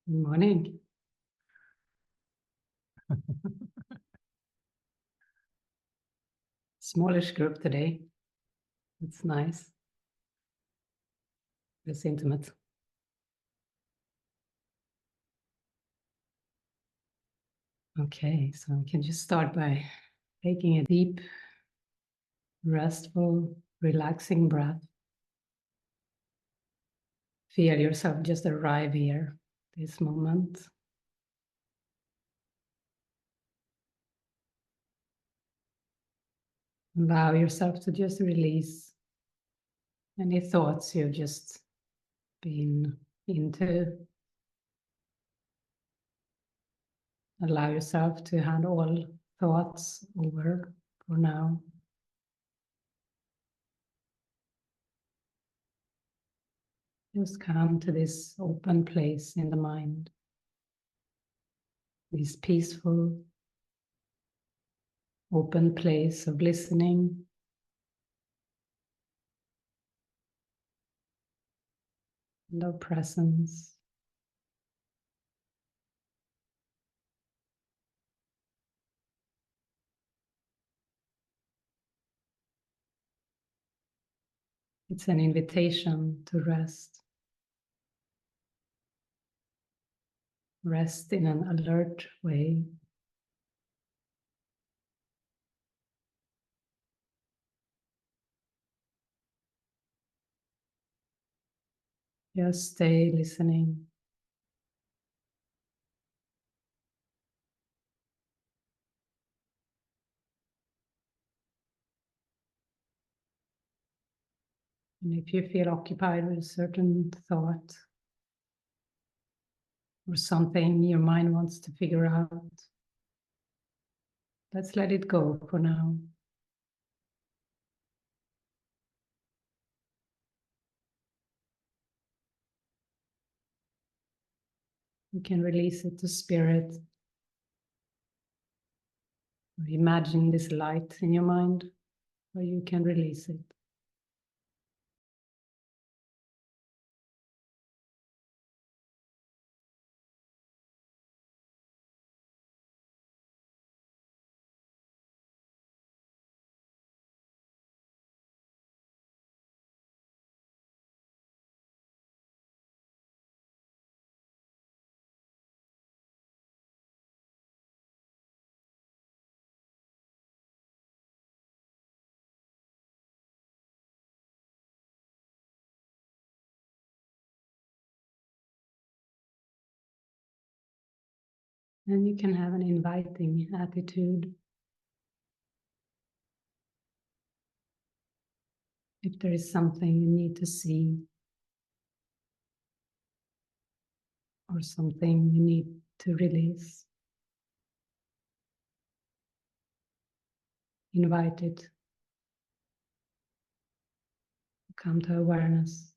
Good morning. Smallish group today. It's nice. It's intimate. Okay, so we can just start by taking a deep, restful, relaxing breath. Feel yourself just arrive here, this moment. Allow yourself to just release any thoughts you've just been into. Allow yourself to hand all thoughts over for now. Just come to this open place in the mind, this peaceful, open place of listening. And of presence. It's an invitation to rest. Rest in an alert way. Just stay listening. And if you feel occupied with a certain thought or something your mind wants to figure out, let's let it go for now. You can release it to spirit. Or imagine this light in your mind, or you can release it. And you can have an inviting attitude. If there is something you need to see, or something you need to release, invite it to come to awareness.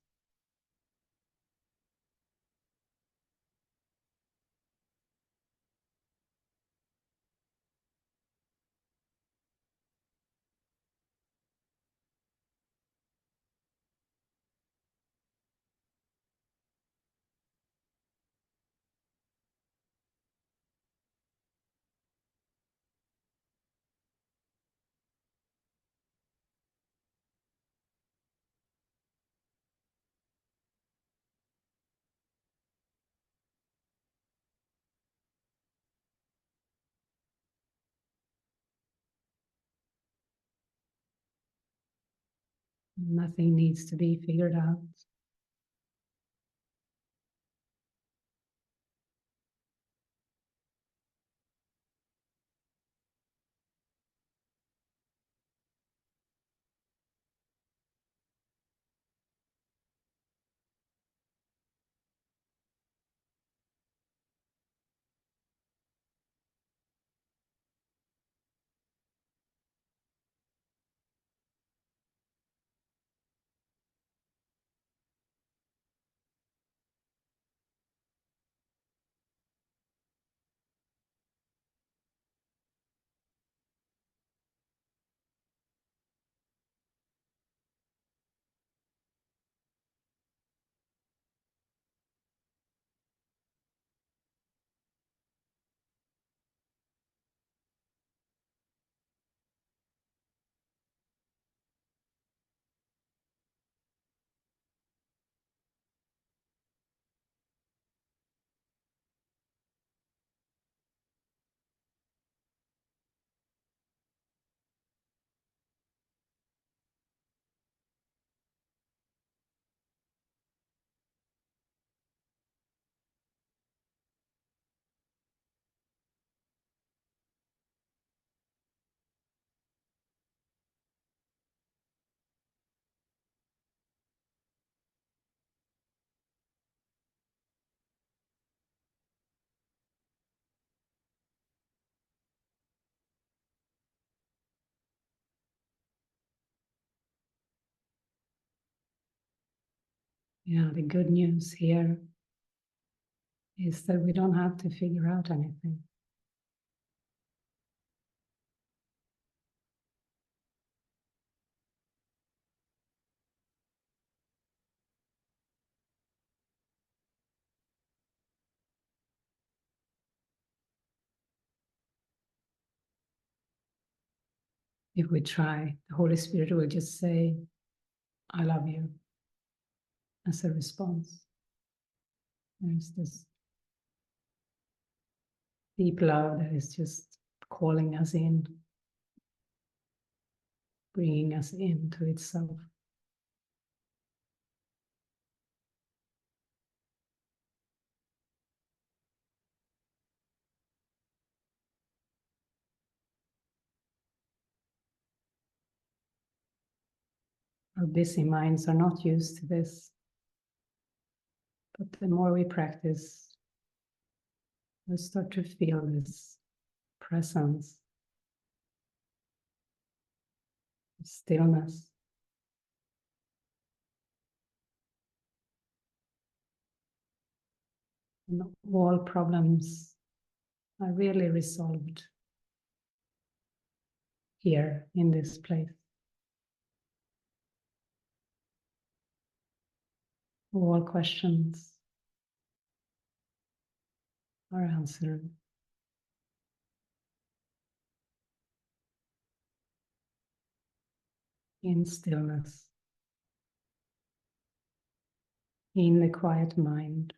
Nothing needs to be figured out. Yeah, the good news here is that we don't have to figure out anything. If we try, the Holy Spirit will just say, I love you, as a response. There's this deep love that is just calling us in, bringing us into itself. Our busy minds are not used to this, but the more we practice, we start to feel this presence, stillness. And all problems are really resolved here in this place. All questions are answered. In stillness, in the quiet mind.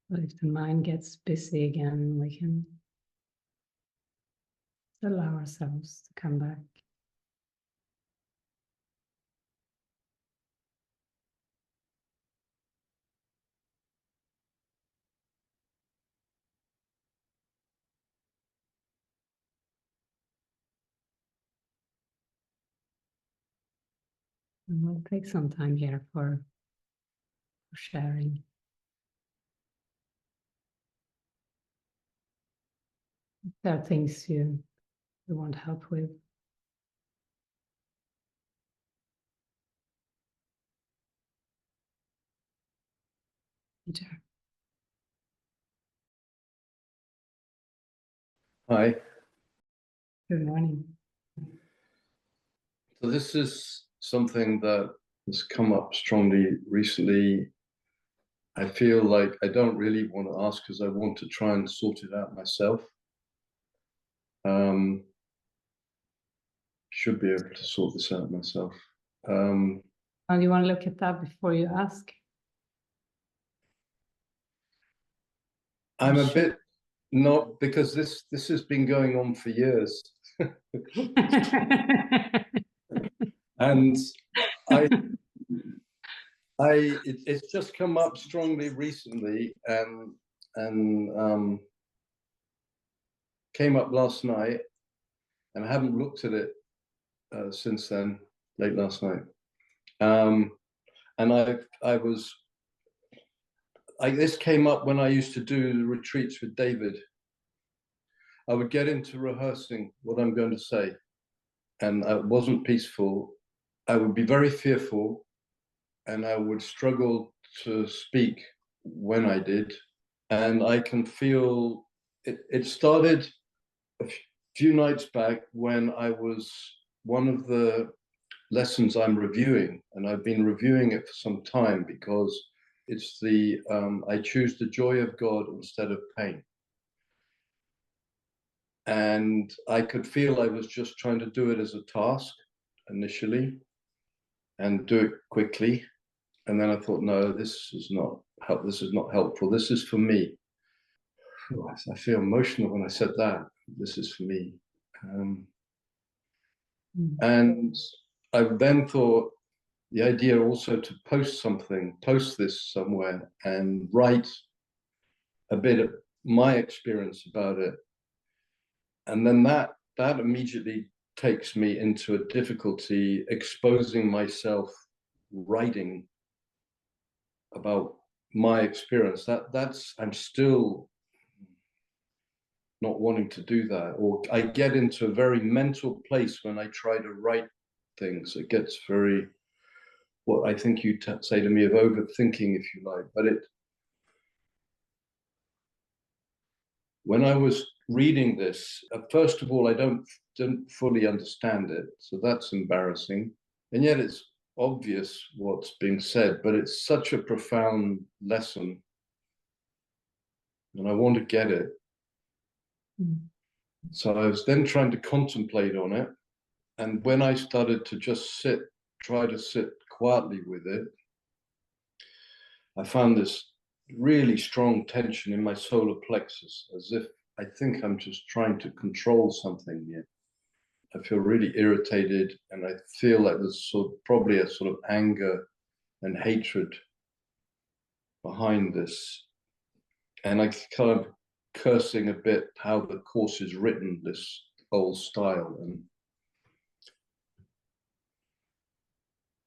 But if the mind gets busy again, we can allow ourselves to come back. And we'll take some time here for sharing. If there are things you want help with, Peter. Hi. Good morning. So this is something that has come up strongly recently. I feel like I don't really want to ask because I want to try and sort it out myself. Should be able to sort this out myself. Do you want to look at that before you ask? I'm a bit not, because this has been going on for years. And It's just come up strongly recently, and came up last night, and I haven't looked at it since then, late last night. And this came up when I used to do the retreats with David. I would get into rehearsing what I'm going to say, and it wasn't peaceful. I would be very fearful, and I would struggle to speak when I did. And I can feel it started a few nights back when I was one of the lessons I'm reviewing, and I've been reviewing it for some time because it's the I choose the joy of God instead of pain. And I could feel I was just trying to do it as a task initially and do it quickly. And then I thought, no, this is not helpful. This is for me. I feel emotional when I said that. This is for me. And I then thought the idea also to post this somewhere and write a bit of my experience about it. And then that immediately takes me into a difficulty exposing myself writing about my experience. I'm still not wanting to do that, or I get into a very mental place when I try to write things. It gets very, what I think you say to me, of overthinking, if you like. But when I was reading this, first of all, I didn't fully understand it, so that's embarrassing. And yet it's obvious what's being said, but it's such a profound lesson, and I want to get it. So I was then trying to contemplate on it, and when I started to just try to sit quietly with it, I found this really strong tension in my solar plexus, as if I think I'm just trying to control something here. I feel really irritated, and I feel like there's probably a sort of anger and hatred behind this. And I kind of cursing a bit how the course is written, this old style, and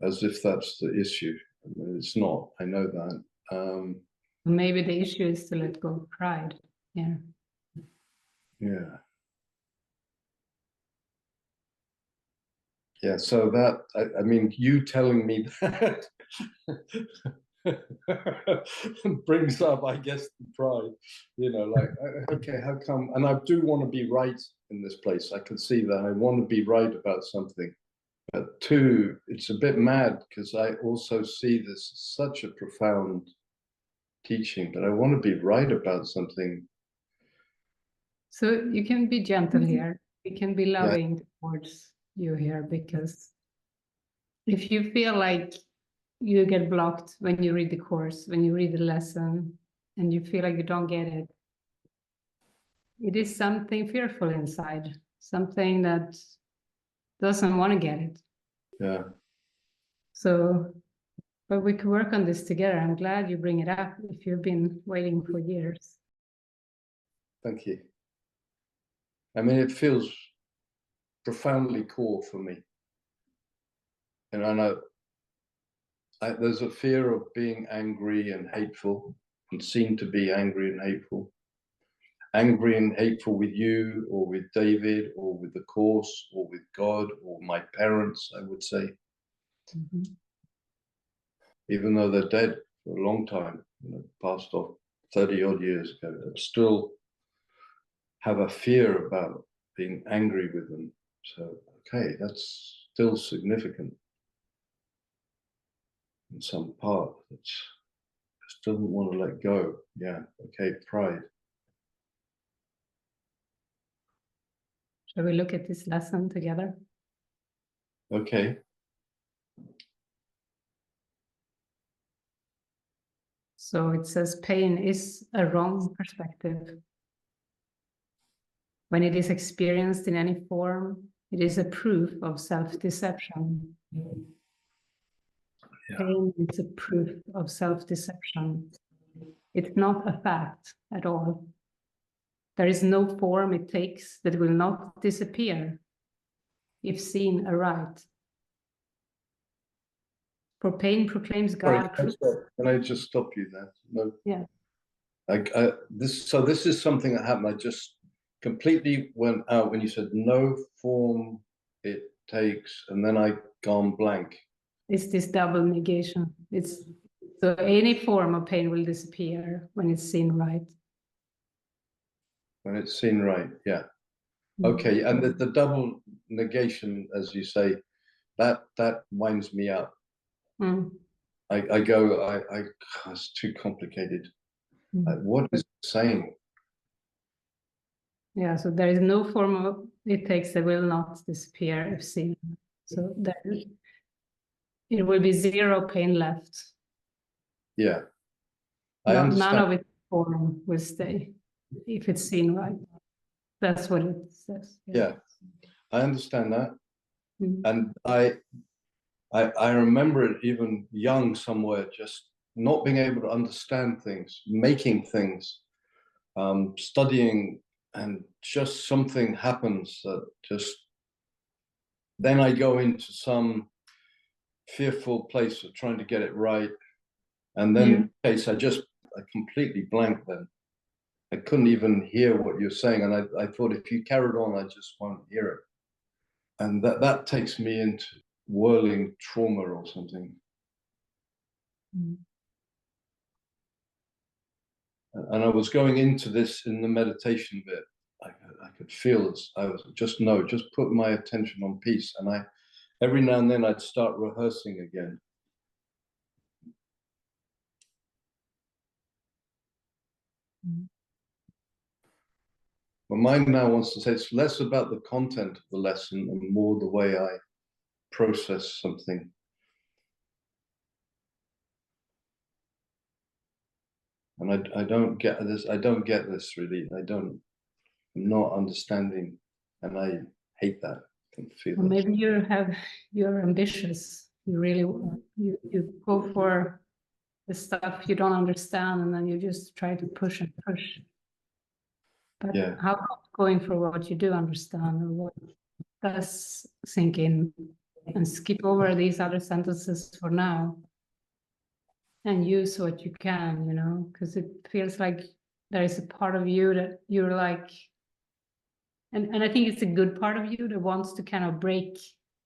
as if that's the issue. I mean, it's not, I know that. Maybe the issue is to let go of pride. Yeah. Yeah, so that, I mean, you telling me that brings up, I guess, the pride, like, okay, how come? And I do want to be right in this place. I can see that I want to be right about something. But two, it's a bit mad because I also see this as such a profound teaching, but I want to be right about something. So you can be gentle here. You can be loving towards you here, because if you feel like you get blocked when you read the course, when you read the lesson, and you feel like you don't get it, it is something fearful inside, something that doesn't want to get it. Yeah. So, but we could work on this together. I'm glad you bring it up if you've been waiting for years. Thank you. I mean, it feels profoundly core for me. And I know there's a fear of being angry and hateful, and seen to be angry and hateful. Angry and hateful with you, or with David, or with the course, or with God, or my parents, I would say. Even though they're dead for a long time, passed off 30 odd years ago, I still have a fear about being angry with them. So, okay, that's still significant in some part. Just doesn't want to let go. Yeah, okay, pride. Shall we look at this lesson together? Okay. So it says pain is a wrong perspective. When it is experienced in any form, it is a proof of self-deception. Pain is a proof of self-deception. It's not a fact at all. There is no form it takes that will not disappear if seen aright. For pain proclaims God. Sorry, can I just stop you there? No. Yeah. This is something that happened. I just completely went out when you said no form it takes, and then I gone blank. It's this double negation. It's so any form of pain will disappear when it's seen right. When it's seen right, yeah. Okay, and the double negation, as you say, that winds me up. I it's too complicated. What is it saying? Yeah, so there is no form of it takes that will not disappear if seen. So that it will be zero pain left. Yeah. I understand. None of its form will stay if it's seen right. That's what it says. Yeah, I understand that. And I remember it even young somewhere, just not being able to understand things, making things, studying, and just something happens that just, then I go into some fearful place of trying to get it right. And then in case I completely blanked then. I couldn't even hear what you're saying. And I thought if you carried on, I just won't hear it. And that takes me into whirling trauma or something. And I was going into this in the meditation bit. I could feel this. I was just put my attention on peace. And every now and then I'd start rehearsing again. My mind now wants to say it's less about the content of the lesson and more the way I process something. And I don't get this. I don't get this really. I'm not understanding, and I hate that. I can feel Well, it. maybe you're ambitious. You really you go for the stuff you don't understand, and then you just try to push and push. But how about going for what you do understand or what does sink in, and skip over these other sentences for now and use what you can, because it feels like there is a part of you that you're like, and I think it's a good part of you that wants to kind of break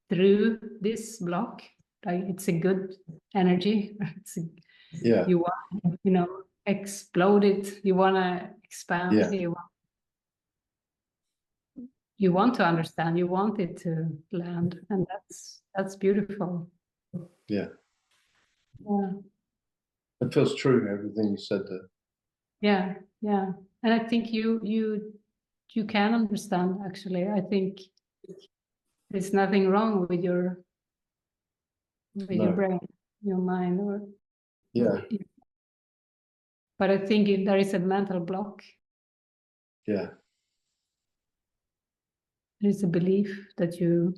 through this block. Like it's a good energy. You want, explode it. You want to expand. Yeah. You want to understand. You want it to land, and that's beautiful. Yeah. Yeah. It feels true. Everything you said there. Yeah, yeah, and I think you can understand. Actually, I think there's nothing wrong with your brain, your mind, or But I think if there is a mental block, there's a belief that you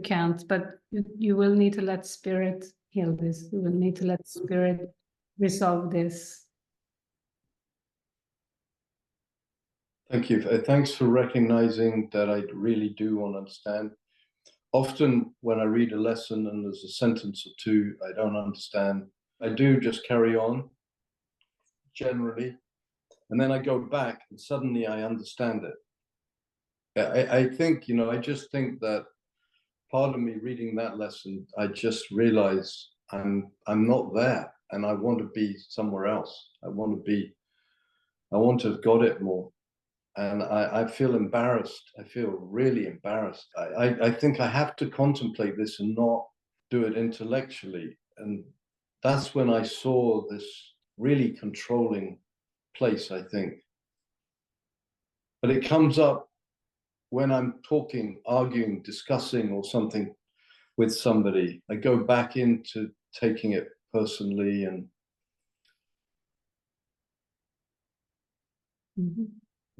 can't. But you will need to let spirit heal this. You will need to let spirit resolve this. Thank you. Thanks for recognizing that I really do want to understand. Often when I read a lesson and there's a sentence or two I don't understand, I do just carry on, generally. And then I go back and suddenly I understand it. I think, I just think that part of me reading that lesson, I just realize I'm not there and I want to be somewhere else. I want to have got it more. And I feel embarrassed. I feel really embarrassed. I think I have to contemplate this and not do it intellectually. And that's when I saw this really controlling place, I think. But it comes up when I'm talking, arguing, discussing or something with somebody. I go back into taking it personally and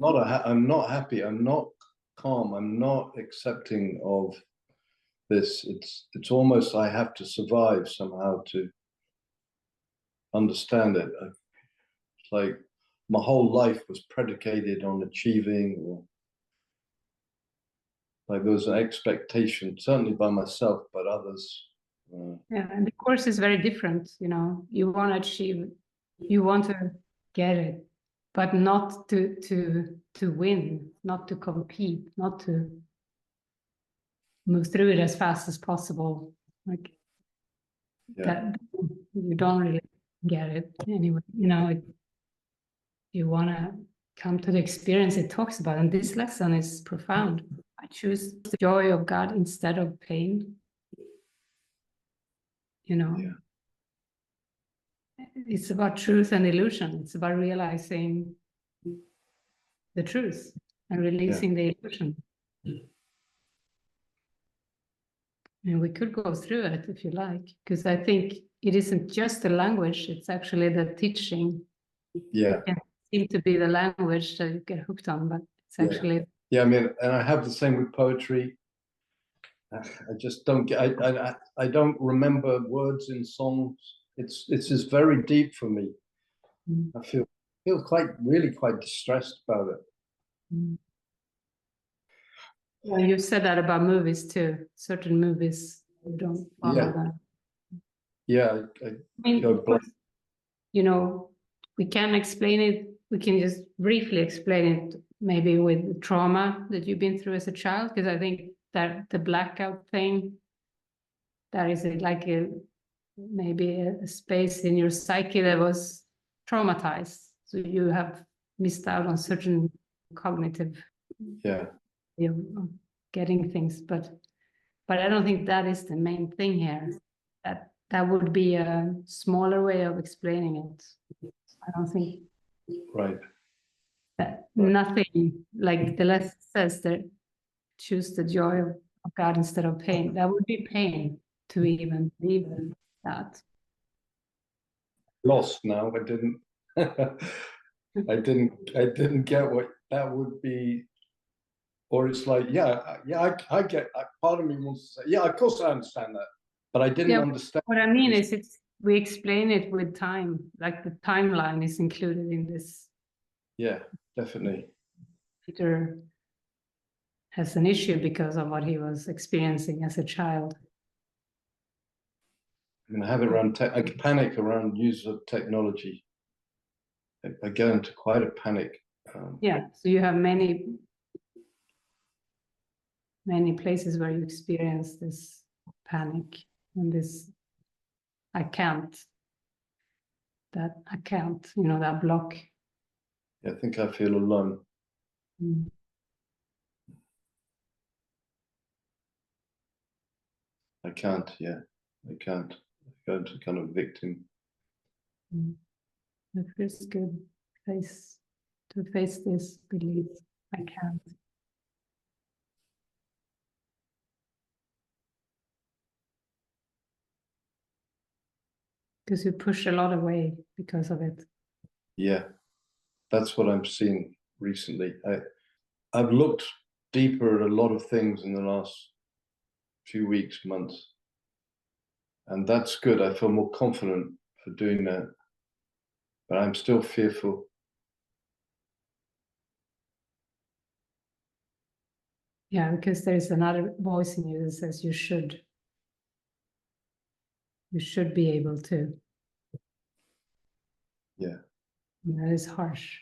I'm not happy. I'm not calm. I'm not accepting of this. It's almost I have to survive somehow to understand it. It's like my whole life was predicated on achieving, or like there was an expectation, certainly by myself, but others. Yeah, and the course is very different. You know, you want to achieve, you want to get it, but not to win, not to compete, not to move through it as fast as possible. Like that, you don't really get it anyway. You know, you want to come to the experience it talks about, and this lesson is profound. I choose the joy of God instead of pain. You know, it's about truth and illusion. It's about realizing the truth and releasing the illusion. And we could go through it if you like, because I think it isn't just the language, it's actually the teaching. Yeah. It can seem to be the language that you get hooked on, but it's actually... Yeah, I mean, and I have the same with poetry. I just don't get, I don't remember words in songs. It's just very deep for me. I feel really quite distressed about it. Yeah, you said that about movies too. Certain movies, you don't follow that. Yeah, I mean, of course, you know, we can explain it. We can just briefly explain it, maybe with trauma that you've been through as a child, because I think that the blackout thing, that is like maybe a space in your psyche that was traumatized. So you have missed out on certain cognitive way of getting things, but I don't think that is the main thing here. That would be a smaller way of explaining it. I don't think that nothing, like the lesson says, that choose the joy of God instead of pain. That would be pain to even believe in that. Lost now. I didn't get what that would be. Or it's like, I get, part of me wants to say, yeah, of course I understand that, but I didn't understand. What I mean is we explain it with time, like the timeline is included in this. Yeah, definitely. Peter has an issue because of what he was experiencing as a child. I mean, I have it around, I panic around use of technology. I go into quite a panic. So you have many places where you experience this panic and this I can't, that block. Yeah, I think I feel alone. I can't, I can't. I go into kind of victim. It feels good to face this belief. I can't. Because you push a lot away because of it. Yeah, that's what I'm seeing recently. I've looked deeper at a lot of things in the last few weeks, months. And that's good. I feel more confident for doing that. But I'm still fearful. Yeah, because there's another voice in you that says you should be able to. Yeah. And that is harsh.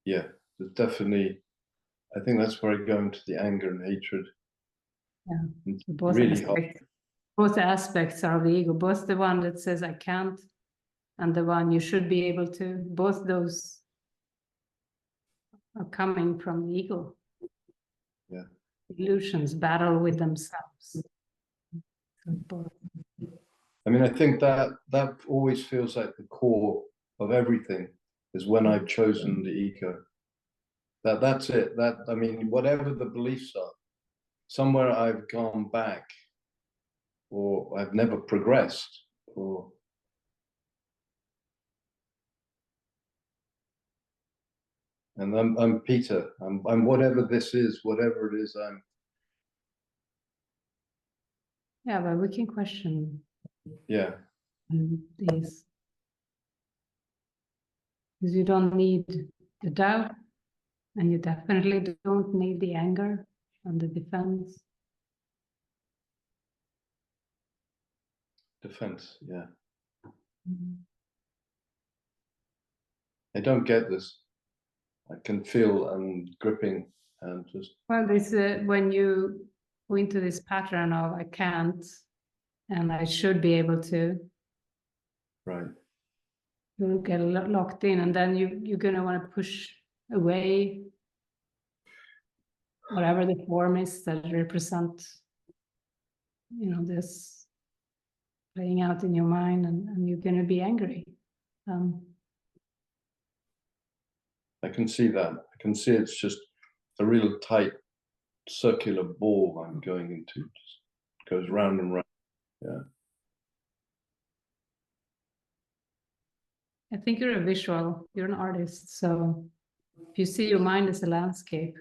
Yeah, there's definitely, I think that's where I go into the anger and hatred. Yeah, both aspects are of the ego, both the one that says I can't and the one you should be able to. Both those are coming from the ego. Yeah. Illusions battle with themselves. I mean, I think that always feels like the core of everything is when I've chosen the ego. That's it. I mean, whatever the beliefs are, somewhere I've gone back, or I've never progressed, or and I'm Peter. I'm whatever this is, whatever it is. Yeah, but we can question Yeah. these. Because you don't need the doubt, and you definitely don't need the anger and the defense. Defense, yeah. Mhm. I don't get this. I can feel I'm gripping and just. Well, this when you go into this pattern of I can't and I should be able to, Right. you'll get locked in, and then you're going to want to push away whatever the form is that represent, this playing out in your mind, and you're going to be angry. I can see that. I can see it's just a real tight circular ball I'm going into. Just goes round and round. Yeah. I think you're a visual, you're an artist. So if you see your mind as a landscape,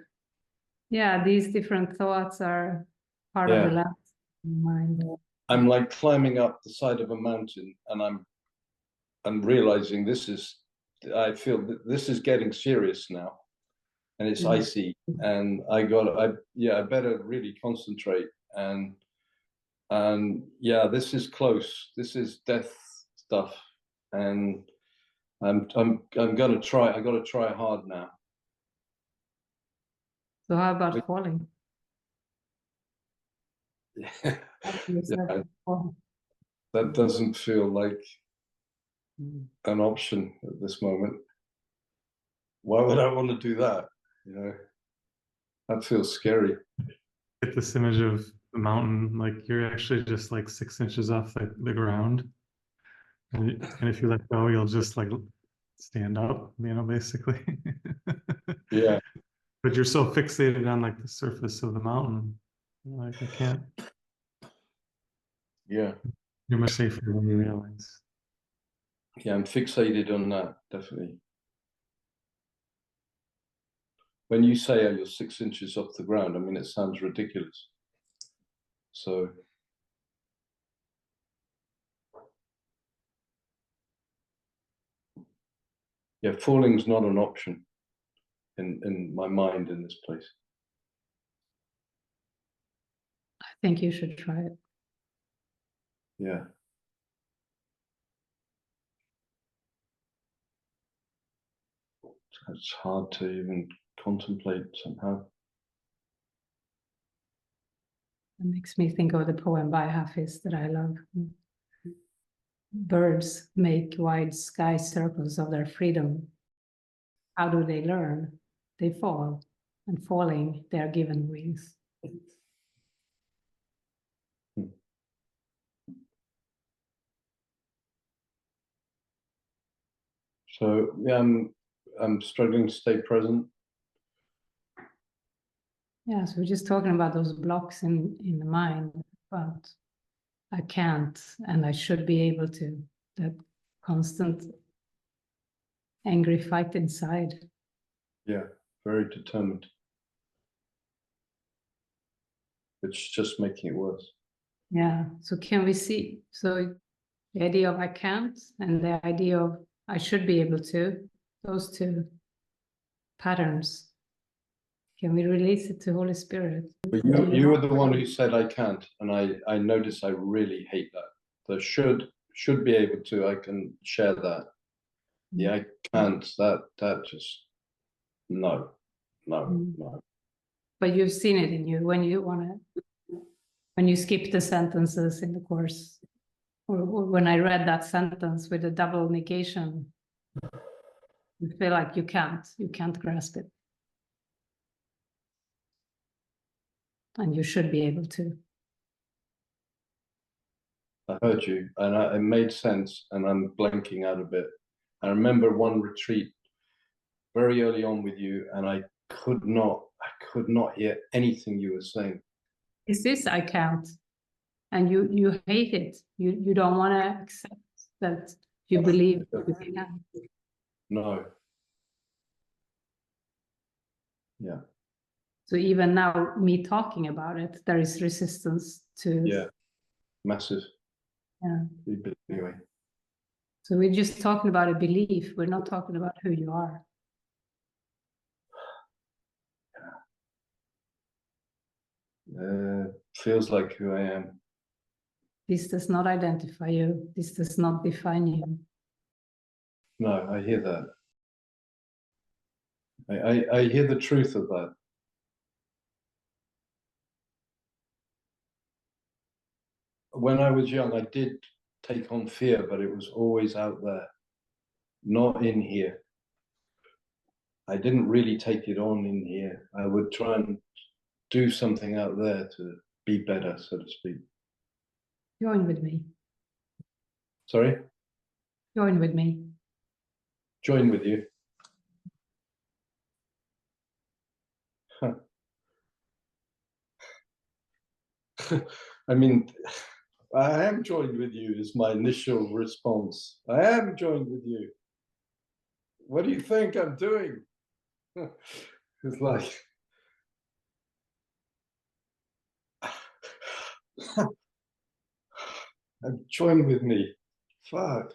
yeah, these different thoughts are part of the landscape in your mind. I'm like climbing up the side of a mountain, and I'm realizing I feel that this is getting serious now, and it's icy, and I better really concentrate, and yeah, this is close. This is death stuff, and I'm gonna try. I gotta try hard now. So how about falling? Yeah, that doesn't feel like an option at this moment. Why would I want to do that? That feels scary. Get this image of the mountain, like you're actually just like 6 inches off the ground. And if you let go, you'll just like stand up, basically. Yeah. But you're so fixated on like the surface of the mountain. Like you can't. Yeah. You're much safer when you realize. Yeah, I'm fixated on that, definitely. When you say you're 6 inches off the ground, I mean, it sounds ridiculous. So, yeah, falling's not an option in my mind in this place. I think you should try it. Yeah. It's hard to even contemplate somehow. It makes me think of the poem by Hafiz that I love. Birds make wide sky circles of their freedom. How do they learn? They fall, and falling, they are given wings. So, yeah, I'm struggling to stay present. Yeah, so we're just talking about those blocks in the mind, but I can't and I should be able to. That constant angry fight inside. Yeah, very determined. It's just making it worse. Yeah, so can we see? So the idea of I can't and the idea of I should be able to, those two patterns, can we release it to Holy Spirit? But you were the one who said I can't, and I notice I really hate that. The should be able to, I can share that. Yeah, I can't. That just no. But you've seen it in you when you skip the sentences in the course, or when I read that sentence with a double negation, you feel like you can't grasp it. And you should be able to. I heard you, and it made sense, and I'm blanking out a bit. I remember one retreat very early on with you, and I could not hear anything you were saying. Is this I can't? And you hate it. You don't want to accept that you believe you can. No. Yeah. So even now, me talking about it, there is resistance to. Yeah. massive. Yeah. Anyway. So we're just talking about a belief. We're not talking about who you are. Feels like who I am. This does not identify you. This does not define you. No, I hear that. I hear the truth of that. When I was young, I did take on fear, but it was always out there, not in here. I didn't really take it on in here. I would try and do something out there to be better, so to speak. Join with me. Sorry? Join with me. Join with you. Huh. I mean, I am joined with you is my initial response. I am joined with you. What do you think I'm doing? It's like, I'm joined with me. Fuck.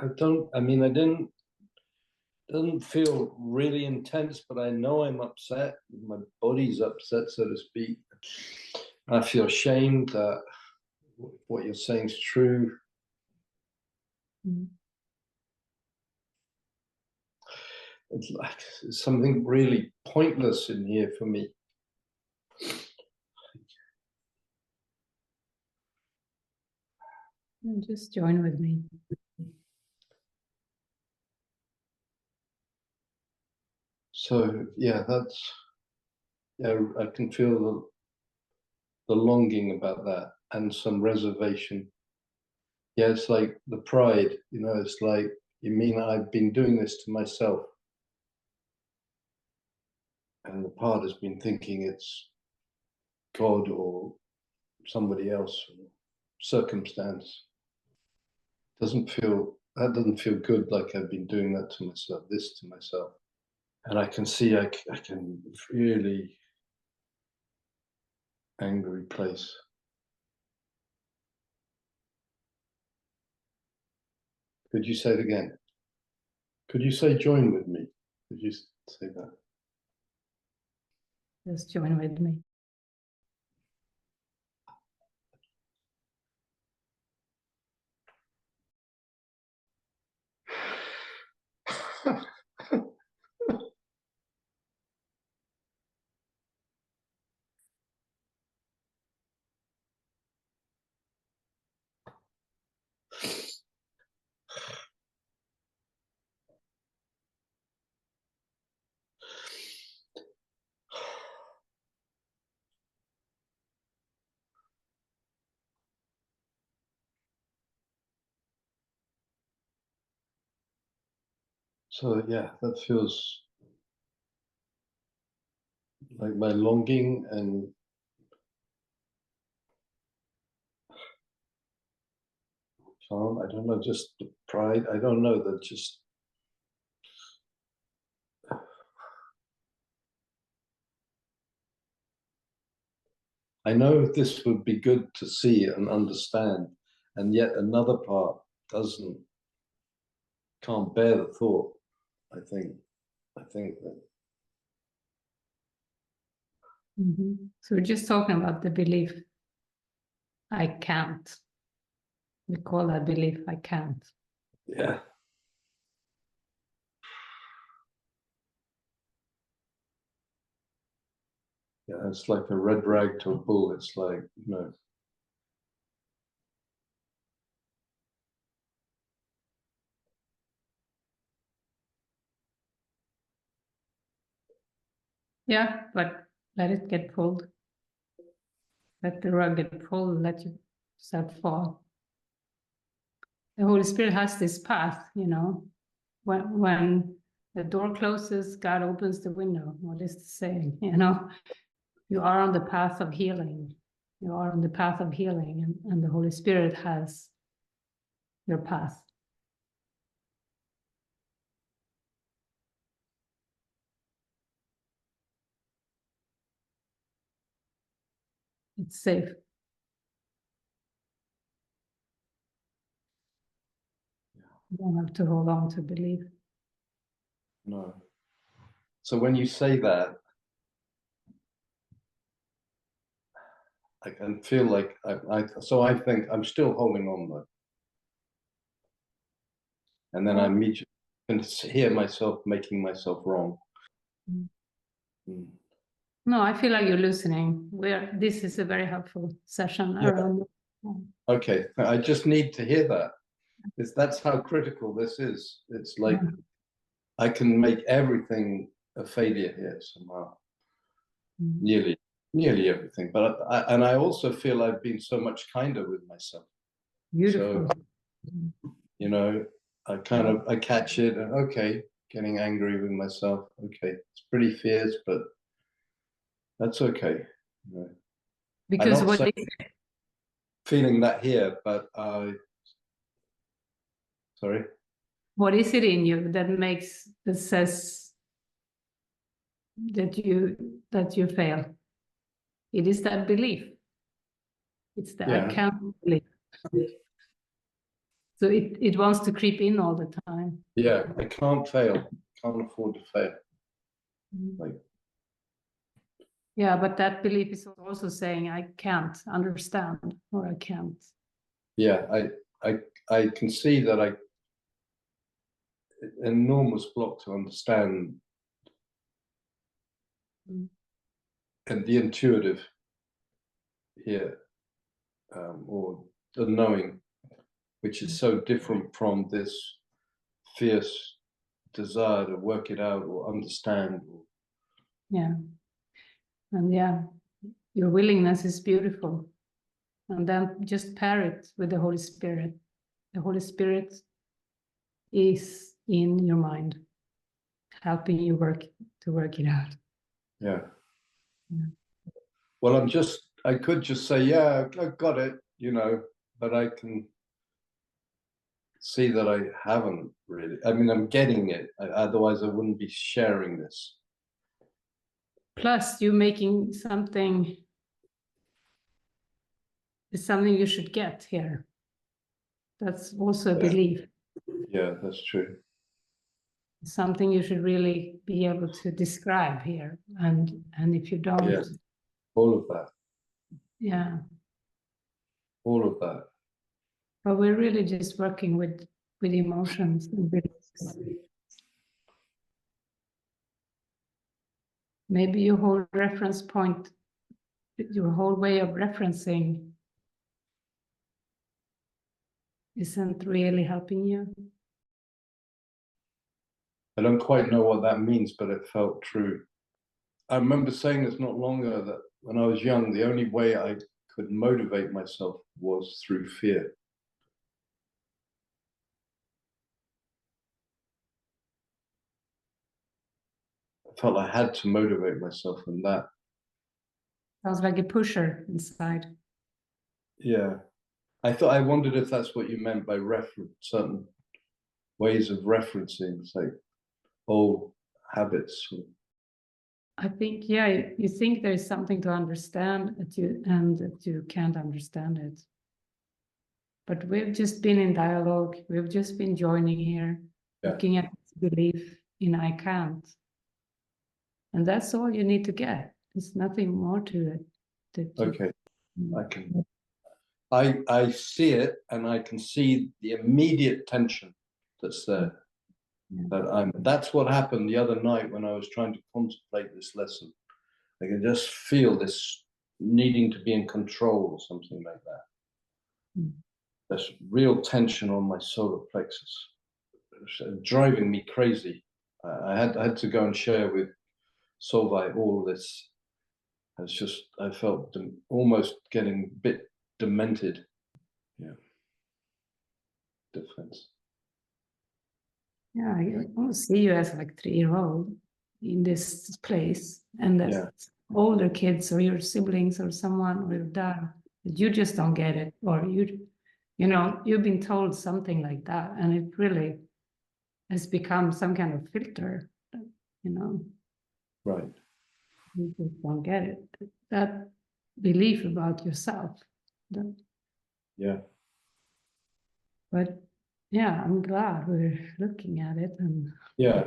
I didn't feel really intense, but I know I'm upset. My body's upset, so to speak. I feel ashamed that what you're saying is true. Mm. It's like something really pointless in here for me. Just join with me. So yeah, I can feel the longing about that and some reservation. Yeah, it's like the pride, it's like, you mean I've been doing this to myself? And the part has been thinking it's God or somebody else, or circumstance. That doesn't feel good, like I've been doing that to myself, this to myself. And I can see I can really angry place. Could you say it again? Could you say join with me? Could you say that? Just join with me. So yeah, that feels like my longing and calm. I don't know, just the pride. I don't know, that just I know this would be good to see and understand, and yet another part can't bear the thought. I think that. Mm-hmm. So we're just talking about the belief, I can't. We call that belief, I can't. Yeah. Yeah, it's like a red rag to a bull. It's like, Yeah, but let it get pulled. Let the rug get pulled, let yourself fall. The Holy Spirit has this path, you know. When the door closes, God opens the window. What is the saying? You know, you are on the path of healing. You are on the path of healing, and the Holy Spirit has your path. It's safe. You don't have to hold on to belief. No. So when you say that, I can feel like I think I'm still holding on though. And then I immediately can hear myself making myself wrong. Mm. Mm. No, I feel like you're listening. This is a very helpful session around. Okay, I just need to hear that. That's how critical this is. It's like I can make everything a failure here somehow. Nearly everything. But I also feel I've been so much kinder with myself. Beautiful. So, you know, I catch it and okay, getting angry with myself. Okay, it's pretty fierce, but that's okay. You know, because what feeling that here, but sorry. What is it in you that says that you fail? It is that belief. It's the I can't believe. So it wants to creep in all the time. Yeah, I can't fail. Can't afford to fail. Like, yeah, but that belief is also saying I can't understand or I can't. Yeah, I can see that an enormous block to understand and the intuitive here, or the knowing, which is so different from this fierce desire to work it out or understand. Yeah. And yeah, your willingness is beautiful. And then just pair it with the Holy Spirit. The Holy Spirit is in your mind, helping you work it out. Yeah. Well, I could just say, yeah, I got it, you know, but I can see that I haven't really. I mean, I'm getting it. Otherwise, I wouldn't be sharing this. Plus, you making something is something you should get here. That's also a belief. Yeah, that's true. Something you should really be able to describe here. And if you don't. Yeah, all of that. Yeah. All of that. But we're really just working with emotions and beliefs. Maybe your whole reference point, your whole way of referencing isn't really helping you. I don't quite know what that means, but it felt true. I remember saying this not long ago, that when I was young, the only way I could motivate myself was through fear. I felt I had to motivate myself in that. Sounds like a pusher inside. Yeah. I wondered if that's what you meant by certain ways of referencing, like old habits. I think, yeah, you think there's something to understand that you can't understand it. But we've just been in dialogue. We've just been joining here, looking at belief in I can't. And that's all you need to get. There's nothing more to it. Okay, I see it, and I can see the immediate tension that's there. That's what happened the other night when I was trying to contemplate this lesson. I can just feel this needing to be in control or something like that. There's real tension on my solar plexus. It's driving me crazy. I had to go and share with solve all this. I felt almost getting a bit demented. Yeah. Difference. Yeah, I almost see you as like 3-year-old in this place, and that older kids or your siblings or someone or your dad, you just don't get it, or you know, you've been told something like that, and it really has become some kind of filter, you know. Right. You just don't get it. That belief about yourself. Yeah. But yeah, I'm glad we're looking at it, and yeah,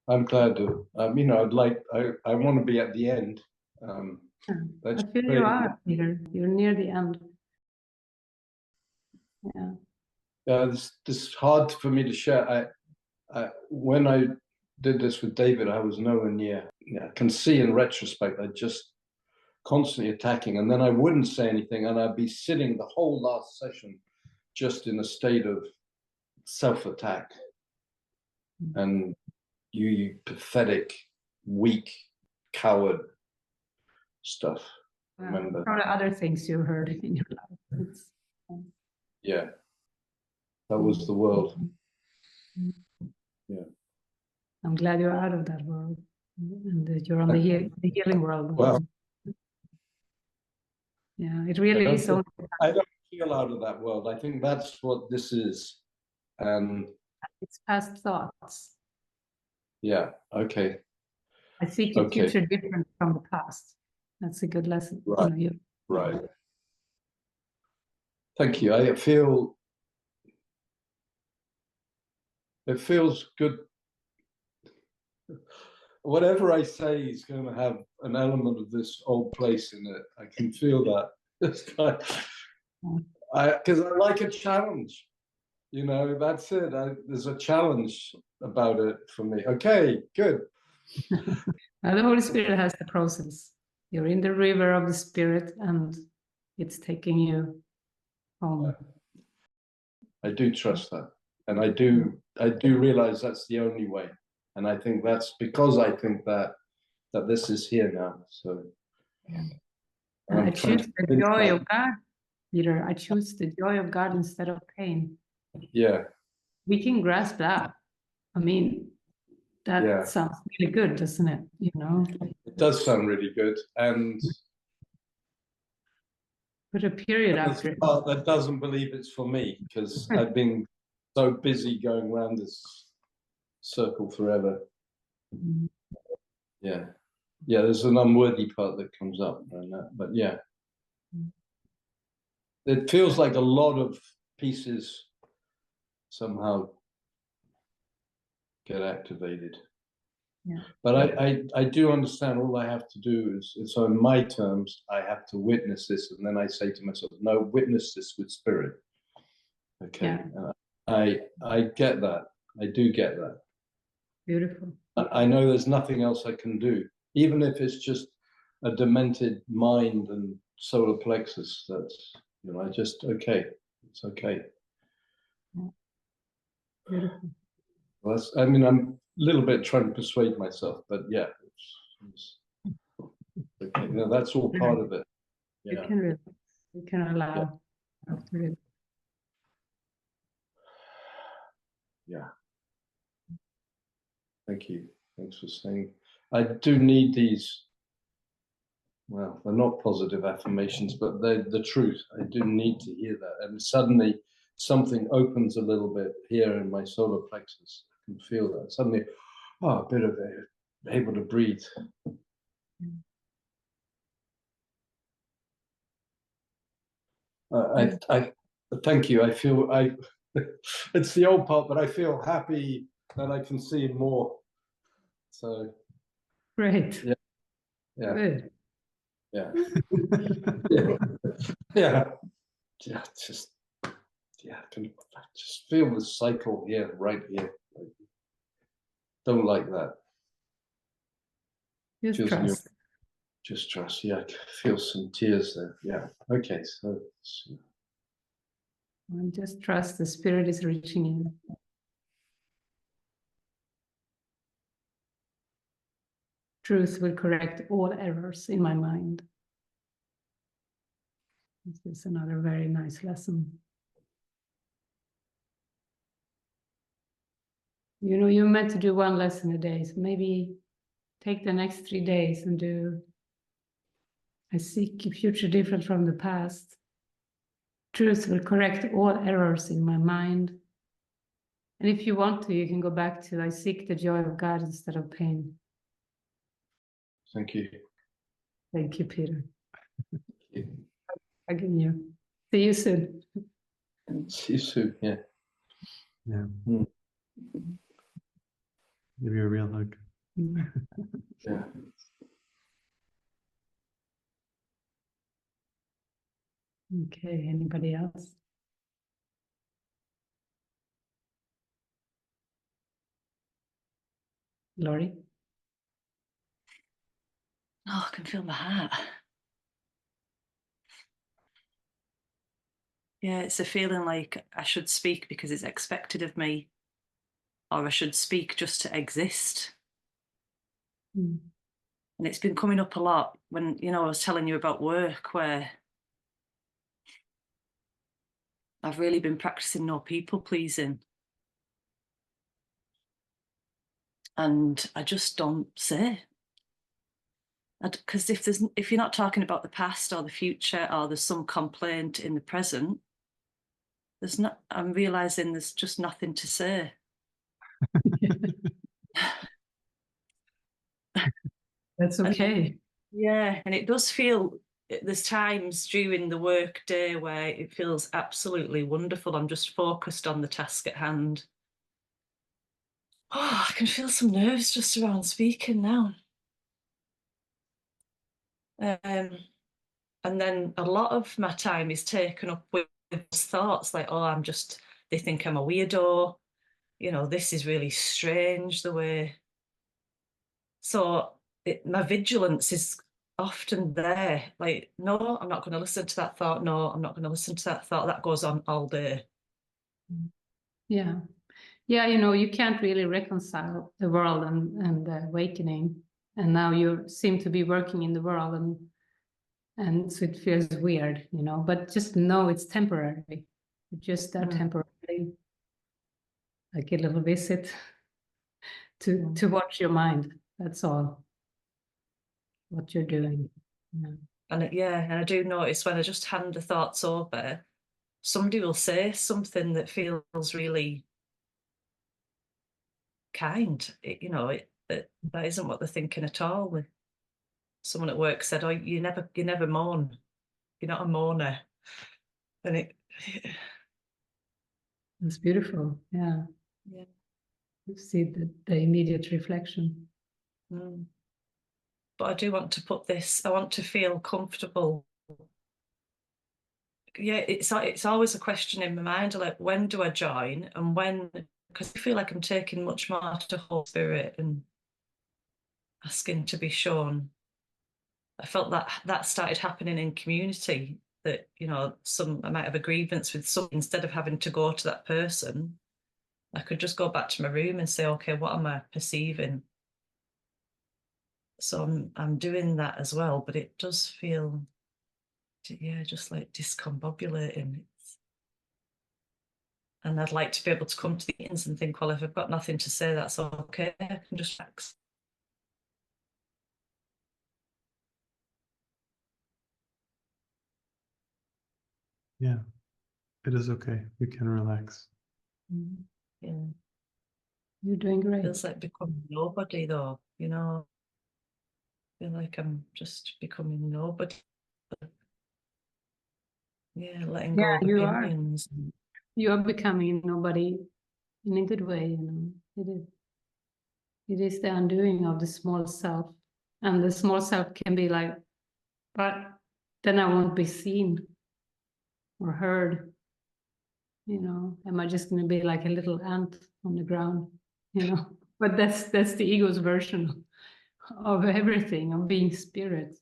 I'm glad to. You know, I want to be at the end. I feel you are, Peter. You're near the end. Yeah. Yeah, this is hard for me to share. When I did this with David, I was nowhere near. Yeah, I can see in retrospect, I just constantly attacking, and then I wouldn't say anything, and I'd be sitting the whole last session just in a state of self-attack. And you pathetic, weak, coward stuff. Remember? Probably other things you heard in your life. Yeah, that was the world. Yeah, I'm glad you're out of that world, and that you're on the healing world. Well, yeah, it really is. I don't feel out of that world. I think that's what this is, and it's past thoughts. Yeah. Okay. I seek a future different from the past. That's a good lesson. Right. You know, Right. Thank you. It feels good. Whatever I say is going to have an element of this old place in it. I can feel that. It's kind because I like a challenge. You know, that's it. There's a challenge about it for me. Okay, good. Now the Holy Spirit has the process. You're in the river of the Spirit, and it's taking you home. I do trust that, and I do realize that's the only way. And I think that's because I think that this is here now. So I choose the joy of God, Peter. I choose the joy of God instead of pain. Yeah. We can grasp that. I mean, that sounds really good, doesn't it? You know, it does sound really good, and put a period after it. That doesn't believe it's for me, because I've been so busy going around this circle forever. Yeah, there's an unworthy part that comes up around that, but yeah, it feels like a lot of pieces somehow get activated. Yeah. But I do understand. All I have to do is on my terms, I have to witness this, and then I say to myself, no, witness this with spirit. Okay. Yeah. I get that. I do get that. Beautiful. I know there's nothing else I can do, even if it's just a demented mind and solar plexus. That's, you know, it's okay. Yeah. Beautiful. Well, I mean, I'm a little bit trying to persuade myself, but yeah, it's okay. You know, that's all part of it. Yeah. You can allow after it. Yeah. Thank you. Thanks for saying. I do need these. Well, they're not positive affirmations, but they're the truth. I do need to hear that, and suddenly something opens a little bit here in my solar plexus. I can feel that suddenly. Oh, a bit of it, able to breathe. I thank you. I feel it's the old part, but I feel happy that I can see more. So great. Yeah. Good. Yeah. Yeah. Just I can just feel the cycle here, right here. Don't like that. Just trust. Just trust. Yeah, I can feel some tears there. Yeah. Okay. So. And just trust the Spirit is reaching you. Truth will correct all errors in my mind. This is another very nice lesson. You know, you're meant to do one lesson a day, so maybe take the next 3 days and do, I seek a future different from the past. Truth will correct all errors in my mind. And if you want to, you can go back to, I seek the joy of God instead of pain. Thank you. Thank you, Peter. Thank you. Hugging you. See you soon. See you soon. Yeah. Yeah. Mm. Give you a real hug. Yeah. Okay, anybody else? Laurie? Oh, I can feel my heart. Yeah, it's a feeling like I should speak because it's expected of me, or I should speak just to exist. Mm. And it's been coming up a lot when, you know, I was telling you about work, where I've really been practicing no people pleasing. And I just don't say. Because if you're not talking about the past or the future, or there's some complaint in the present, I'm realizing there's just nothing to say. That's okay. Yeah, and it does feel, there's times during the work day where it feels absolutely wonderful. I'm just focused on the task at hand. Oh, I can feel some nerves just around speaking now. And then a lot of my time is taken up with those thoughts like, oh, they think I'm a weirdo. You know, this is really strange the way. So my vigilance is often there. Like, no, I'm not going to listen to that thought. No, I'm not going to listen to that thought. That goes on all day. Yeah. Yeah, you know, you can't really reconcile the world and the awakening. And now you seem to be working in the world, and so it feels weird, you know, but just know it's temporary. It's just that temporarily, like a little visit to watch your mind. That's all what you're doing. Yeah. And I do notice when I just hand the thoughts over, somebody will say something that feels really kind. That isn't what they're thinking at all. Someone at work said, "Oh, you never moan. You're not a moaner," and It's beautiful. Yeah. Yeah. You see the immediate reflection. But I do want to put this. I want to feel comfortable. Yeah, it's always a question in my mind, like, when do I join, and when? Because I feel like I'm taking much more to Holy Spirit and asking to be shown. I felt that started happening in community, that, you know, I might have a grievance with someone, instead of having to go to that person, I could just go back to my room and say, okay, what am I perceiving? So I'm doing that as well, but it does feel, yeah, just like discombobulating. And I'd like to be able to come to the meetings and think, well, if I've got nothing to say, that's okay. I can just relax. Yeah, it is okay. You can relax. Yeah. You're doing great. Feels like becoming nobody, though, you know. I feel like I'm just becoming nobody. Yeah, letting go of opinions. You are becoming nobody in a good way, you know. It is the undoing of the small self. And the small self can be like, but then I won't be seen or heard. You know, am I just going to be like a little ant on the ground? You know, but that's the ego's version of everything, of being spirit,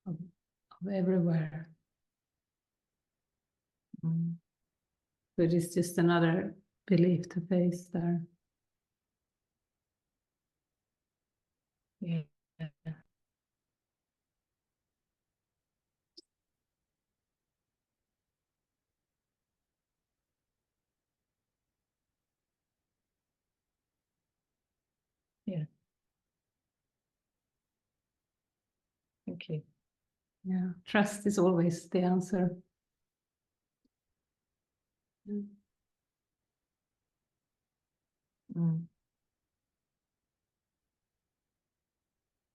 of everywhere. So it is just another belief to face there. Yeah. Yeah. Thank you. Yeah, trust is always the answer. Mm.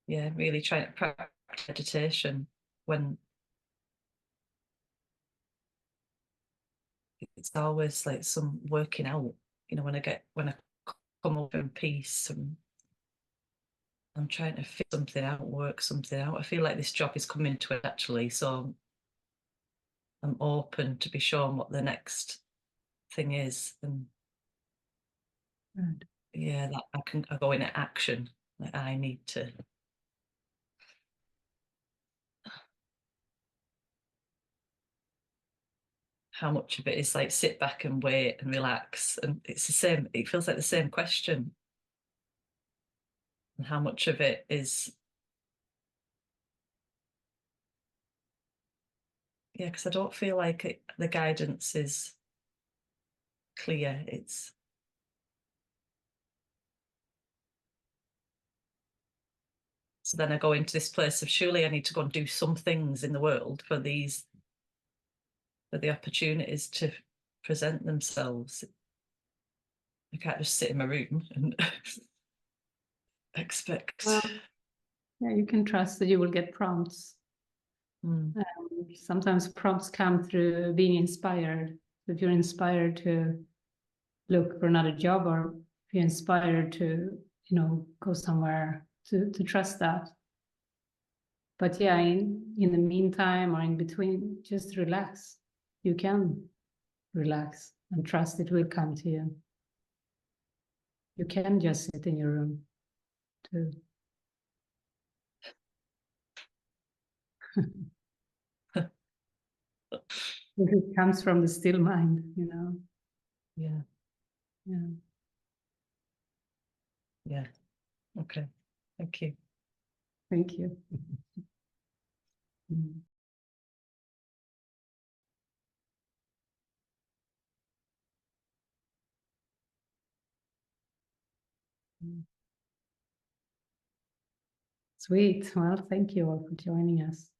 Yeah, really trying to practice meditation when it's always like some working out, you know, when I come up in peace and I'm trying to figure something out, work something out. I feel like this job is coming to it actually, so I'm open to be shown what the next thing is, and Right. yeah, that I go into action. Like I need to. How much of it is like sit back and wait and relax, and it's the same. It feels like the same question. And how much of it is, yeah, because I don't feel like the guidance is clear. It's so then I go into this place of surely I need to go and do some things in the world for the opportunities to present themselves. I can't just sit in my room and expect. Well, yeah, you can trust that you will get prompts. Sometimes prompts come through being inspired. If you're inspired to look for another job, or if you're inspired to, you know, go somewhere, to trust that. But yeah, in the meantime or in between, just relax. You can relax and trust it will come to you. You can just sit in your room too. It comes from the still mind, you know. Yeah. Yeah. Yeah. Okay. Thank you. Thank you. Mm. Sweet. Well, thank you all for joining us.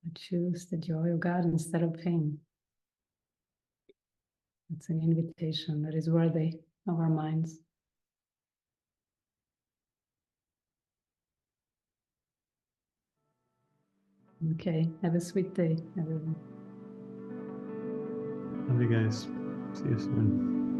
I choose the joy of God instead of pain. It's an invitation that is worthy of our minds. Okay, have a sweet day, everyone. Love you guys. See you soon.